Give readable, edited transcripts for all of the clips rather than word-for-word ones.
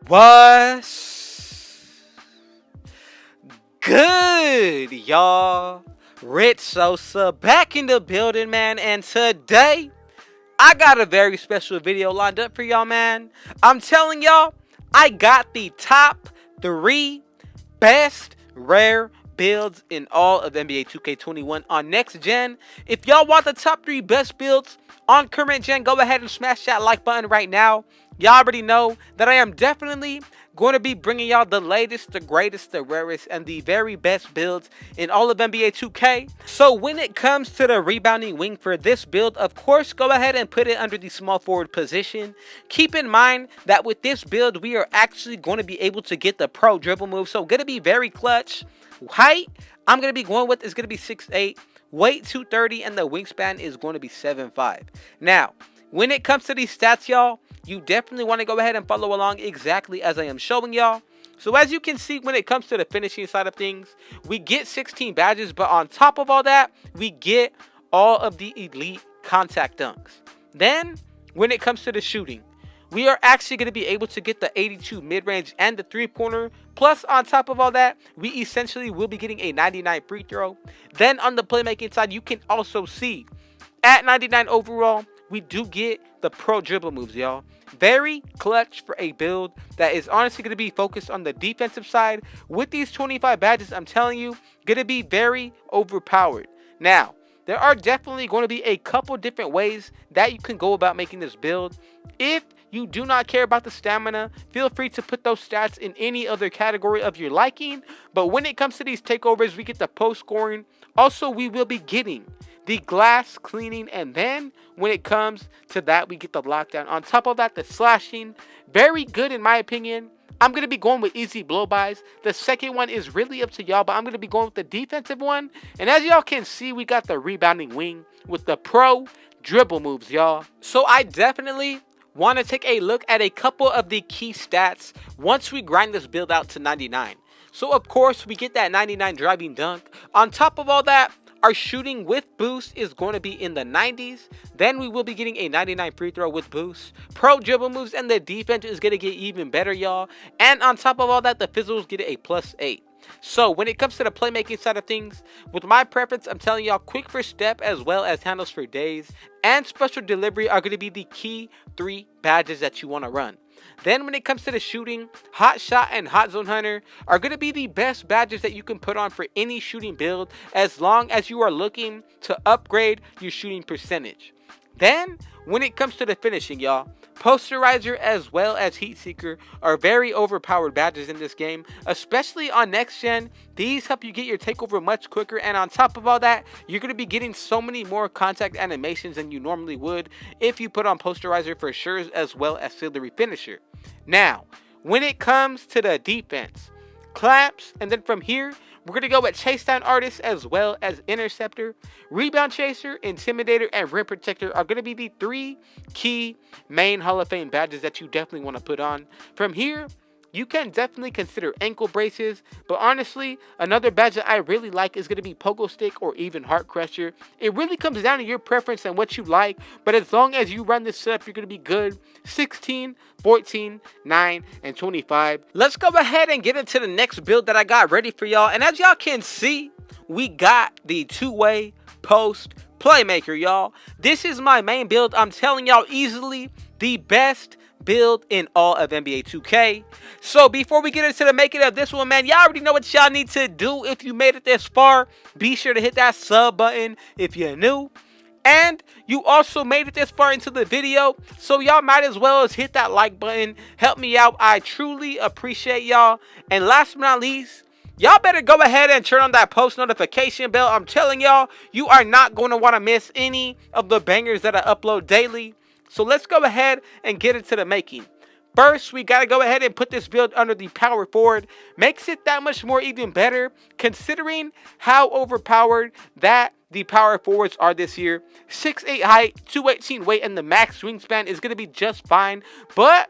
What's good, y'all? Rich Sosa back in the building, man, and today I got a very special video lined up for y'all, man. I'm telling y'all, I got the top 3 best rare builds in all of NBA 2K21 on next gen. If y'all want the top 3 best builds on current gen, go ahead and smash that like button right now. Y'all already know that I am definitely going to be bringing y'all the latest, the greatest, the rarest, and the very best builds in all of NBA 2K. So when it comes to the rebounding wing for this build, of course, go ahead and put it under the small forward position. Keep in mind that with this build, we are actually going to be able to get the pro dribble move. So going to be very clutch. Height, I'm going to be going with is going to be 6'8", weight 230, and the wingspan is going to be 7'5". Now, when it comes to these stats, y'all, you definitely want to go ahead and follow along exactly as I am showing y'all. So as you can see, when it comes to the finishing side of things, we get 16 badges, but on top of all that, we get all of the elite contact dunks. Then, when it comes to the shooting, we are actually going to be able to get the 82 mid-range and the three-pointer. Plus, on top of all that, we essentially will be getting a 99 free throw. Then, on the playmaking side, you can also see at 99 overall, we do get the pro dribble moves, y'all. Very clutch for a build that is honestly going to be focused on the defensive side. With these 25 badges, I'm telling you, going to be very overpowered. Now, there are definitely going to be a couple different ways that you can go about making this build. If you do not care about the stamina, feel free to put those stats in any other category of your liking. But when it comes to these takeovers, we get the post scoring. Also, we will be getting the glass cleaning, and then when it comes to that, we get the lockdown. On top of that, the slashing, very good in my opinion. I'm going to be going with easy blow-bys. The second one is really up to y'all, but I'm going to be going with the defensive one. And as y'all can see, we got the rebounding wing with the pro dribble moves, y'all. So I definitely want to take a look at a couple of the key stats once we grind this build out to 99. So of course, we get that 99 driving dunk. On top of all that, our shooting with boost is going to be in the 90s. Then we will be getting a 99 free throw with boost. Pro dribble moves and the defense is going to get even better, y'all. And on top of all that, the physicals get a +8. So when it comes to the playmaking side of things, with my preference, I'm telling y'all, quick first step as well as handles for days and special delivery are going to be the key 3 badges that you want to run. Then when it comes to the shooting, Hot Shot and Hot Zone Hunter are going to be the best badges that you can put on for any shooting build as long as you are looking to upgrade your shooting percentage. Then, when it comes to the finishing, y'all, Posterizer as well as Heat Seeker are very overpowered badges in this game, especially on next gen. These help you get your takeover much quicker, and on top of all that, you're going to be getting so many more contact animations than you normally would if you put on Posterizer for sure, as well as Auxiliary Finisher. Now, when it comes to the defense, Clamps, and then from here, we're going to go with Chase Down Artist as well as Interceptor. Rebound Chaser, Intimidator, and Rim Protector are going to be the 3 key main Hall of Fame badges that you definitely want to put on. From here, you can definitely consider ankle braces, but honestly, another badge that I really like is going to be Pogo Stick or even Heart Crusher. It really comes down to your preference and what you like, but as long as you run this setup, you're going to be good. 16, 14, 9, and 25. Let's go ahead and get into the next build that I got ready for y'all. And as y'all can see, we got the 2-way post playmaker, y'all. This is my main build. I'm telling y'all, easily the best build in all of NBA 2K. So before we get into the making of this one, man, y'all already know what y'all need to do. If you made it this far, be sure to hit that sub button if you're new. And you also made it this far into the video, so y'all might as well as hit that like button. Help me out. I truly appreciate y'all. And last but not least, y'all better go ahead and turn on that post notification bell. I'm telling y'all, you are not going to want to miss any of the bangers that I upload daily. So let's go ahead and get into the making. First, we got to go ahead and put this build under the power forward. Makes it that much more even better, considering how overpowered that the power forwards are this year. 6'8" height, 218 weight, and the max wingspan is going to be just fine. But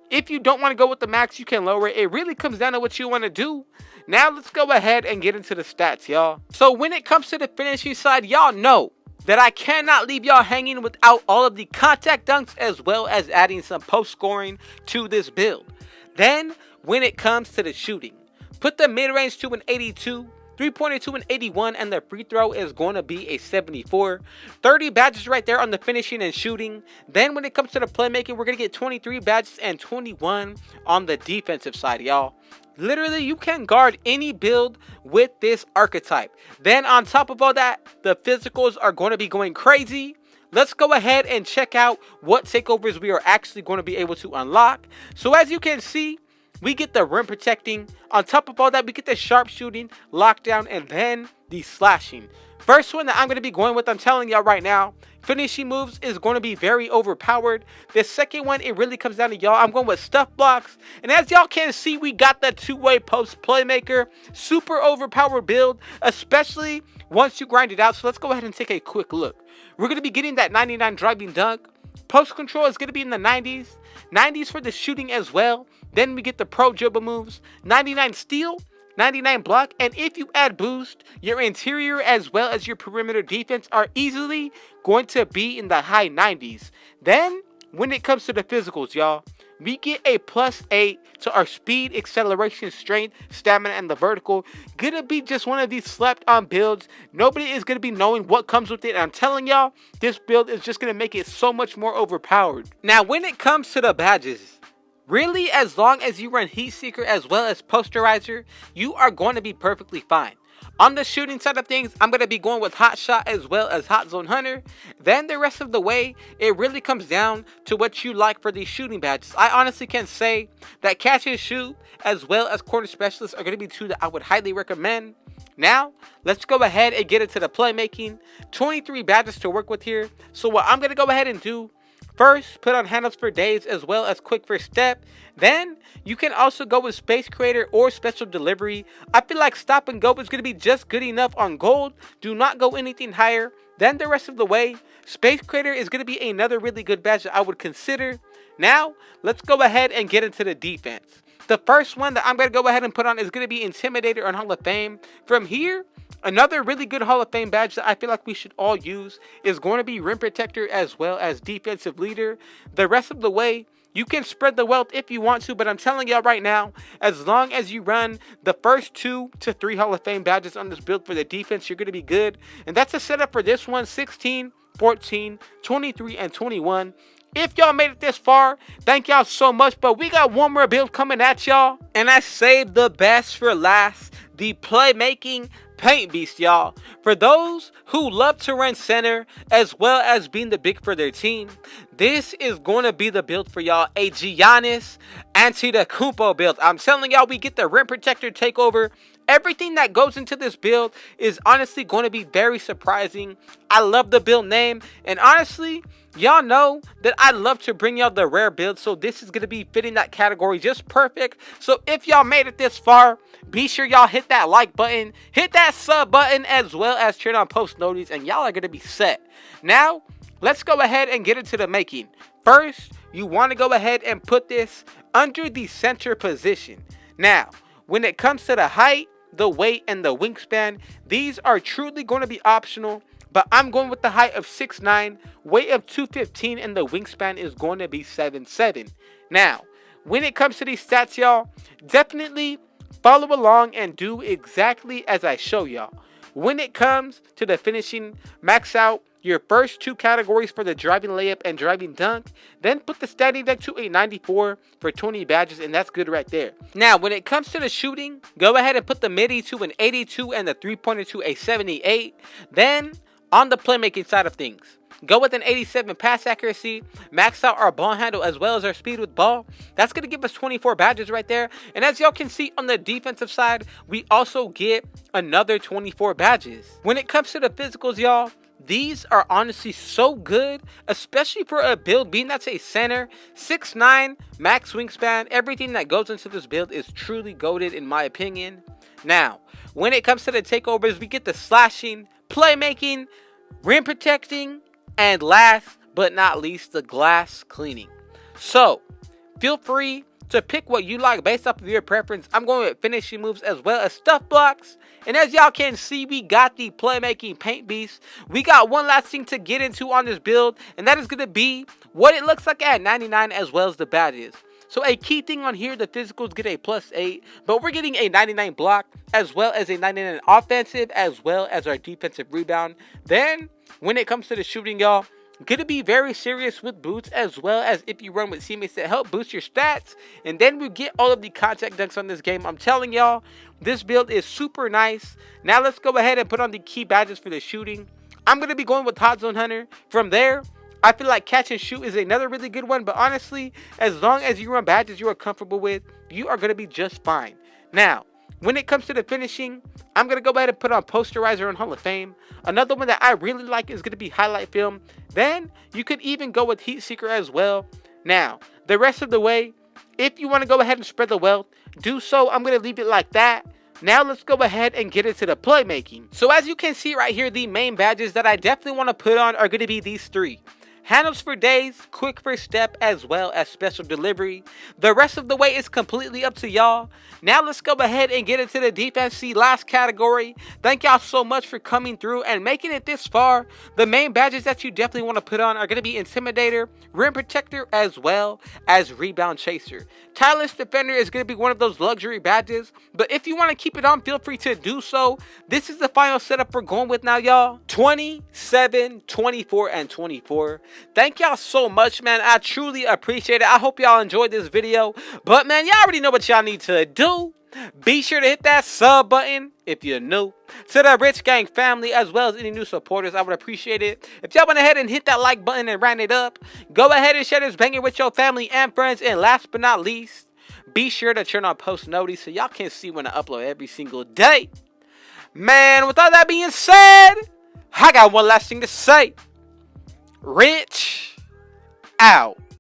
if you don't want to go with the max, you can lower it. It really comes down to what you want to do. Now, let's go ahead and get into the stats, y'all. So when it comes to the finishing side, y'all know that I cannot leave y'all hanging without all of the contact dunks as well as adding some post scoring to this build. Then, when it comes to the shooting, put the mid-range to an 82, three-pointer to an 81, and the free throw is going to be a 74. 30 badges right there on the finishing and shooting. Then when it comes to the playmaking, we're going to get 23 badges and 21 on the defensive side, y'all. Literally, you can guard any build with this archetype. Then on top of all that, the physicals are going to be going crazy. Let's go ahead and check out what takeovers we are actually going to be able to unlock. So as you can see, we get the rim protecting. On top of all that, we get the sharp shooting, lockdown, and then the slashing. First one that I'm going to be going with, I'm telling y'all right now, finishing moves is going to be very overpowered. The second one, it really comes down to y'all. I'm going with stuff blocks. And as y'all can see, we got the two-way post playmaker. Super overpowered build, especially once you grind it out. So let's go ahead and take a quick look. We're going to be getting that 99 driving dunk. Post control is going to be in the 90s. 90s for the shooting as well. Then we get the pro dribble moves. 99 steal, 99 block, and if you add boost, your interior as well as your perimeter defense are easily going to be in the high 90s. Then, when it comes to the physicals, y'all, we get a +8 to our speed, acceleration, strength, stamina, and the vertical. Gonna be just one of these slept on builds. Nobody is gonna be knowing what comes with it. And I'm telling y'all, this build is just gonna make it so much more overpowered. Now, when it comes to the badges, really, as long as you run Heat Seeker as well as Posterizer, you are going to be perfectly fine. On the shooting side of things, I'm going to be going with Hot Shot as well as Hot Zone Hunter. Then the rest of the way, it really comes down to what you like for these shooting badges. I honestly can say that Catch and Shoot as well as Corner Specialist are going to be two that I would highly recommend. Now, let's go ahead and get into the playmaking. 23 badges to work with here. So what I'm going to go ahead and do, first, put on handles for days as well as quick first step. Then, you can also go with Space Creator or Special Delivery. I feel like Stop and Go is going to be just good enough on gold. Do not go anything higher. Then the rest of the way, Space Creator is going to be another really good badge that I would consider. Now, let's go ahead and get into the defense. The first one that I'm going to go ahead and put on is going to be Intimidator on Hall of Fame. From here, another really good Hall of Fame badge that I feel like we should all use is going to be Rim Protector as well as Defensive Leader. The rest of the way, you can spread the wealth if you want to, but I'm telling y'all right now, as long as you run the first 2 to 3 Hall of Fame badges on this build for the defense, you're going to be good. And that's the setup for this one: 16, 14, 23, and 21. If y'all made it this far, thank y'all so much, but we got one more build coming at y'all. And I saved the best for last, the Playmaking Paint Beast, y'all. For those who love to run center as well as being the big for their team, this is going to be the build for y'all. A Giannis Antetokounmpo build. I'm telling y'all, we get the Rim Protector takeover. Everything that goes into this build is honestly going to be very surprising. I love the build name, and honestly, y'all know that I love to bring y'all the rare builds, so this is going to be fitting that category just perfect. So if y'all made it this far, be sure y'all hit that like button, hit that sub button, as well as turn on post notifications, and y'all are going to be set. Now, let's go ahead and get into the making. First, you want to go ahead and put this under the center position. Now, when it comes to the height, the weight, and the wingspan, these are truly going to be optional, but I'm going with the height of 6'9", weight of 215, and the wingspan is going to be 7'7". Now, when it comes to these stats, y'all, definitely follow along and do exactly as I show y'all. When it comes to the finishing, max out your first 2 categories for the driving layup and driving dunk, then put the standing dunk to a 94 for 20 badges, and that's good right there. Now, when it comes to the shooting, go ahead and put the midi to an 82 and the three-pointer to a 78. Then, on the playmaking side of things, go with an 87 pass accuracy, max out our ball handle as well as our speed with ball. That's going to give us 24 badges right there. And as y'all can see on the defensive side, we also get another 24 badges. When it comes to the physicals, y'all, these are honestly so good, especially for a build being that's a center. 6'9", max wingspan. Everything that goes into this build is truly goated in my opinion. Now, when it comes to the takeovers, we get the slashing, playmaking, rim protecting, and last but not least, the glass cleaning. So, feel free to pick what you like based off of your preference. I'm going with finishing moves as well as stuff blocks. And as y'all can see, we got the Playmaking Paint Beast. We got one last thing to get into on this build, and that is going to be what it looks like at 99 as well as the badges. So a key thing on here, the physicals get a +8, but we're getting a 99 block as well as a 99 offensive as well as our defensive rebound. Then when it comes to the shooting, y'all, gonna be very serious with boots as well as if you run with teammates that help boost your stats. And then we get all of the contact dunks on this game. I'm telling y'all, this build is super nice. Now let's go ahead and put on the key badges for the shooting. I'm gonna be going with Hot Zone Hunter. From there, I feel like catch and shoot is another really good one, but honestly, as long as you run badges you are comfortable with, you are gonna be just fine. Now, when it comes to the finishing, I'm going to go ahead and put on Posterizer and Hall of Fame. Another one that I really like is going to be Highlight Film. Then, you could even go with Heat Seeker as well. Now, the rest of the way, if you want to go ahead and spread the wealth, do so. I'm going to leave it like that. Now, let's go ahead and get into the playmaking. So, as you can see right here, the main badges that I definitely want to put on are going to be these three. Handles for days, quick first step, as well as special delivery. The rest of the way is completely up to y'all. Now let's go ahead and get into the defense last category. Thank y'all so much for coming through and making it this far. The main badges that you definitely want to put on are going to be Intimidator, Rim Protector, as well as Rebound Chaser. Tireless Defender is going to be one of those luxury badges, but if you want to keep it on, feel free to do so. This is the final setup we're going with now, y'all. 27, 24, and 24. Thank y'all so much, man. I truly appreciate it. I hope y'all enjoyed this video. But, man, y'all already know what y'all need to do. Be sure to hit that sub button if you're new. To the Rich Gang family, as well as any new supporters, I would appreciate it. If y'all went ahead and hit that like button and ran it up, go ahead and share this banger with your family and friends. And last but not least, be sure to turn on post notice so y'all can see when I upload every single day. Man, with all that being said, I got one last thing to say. Rich out.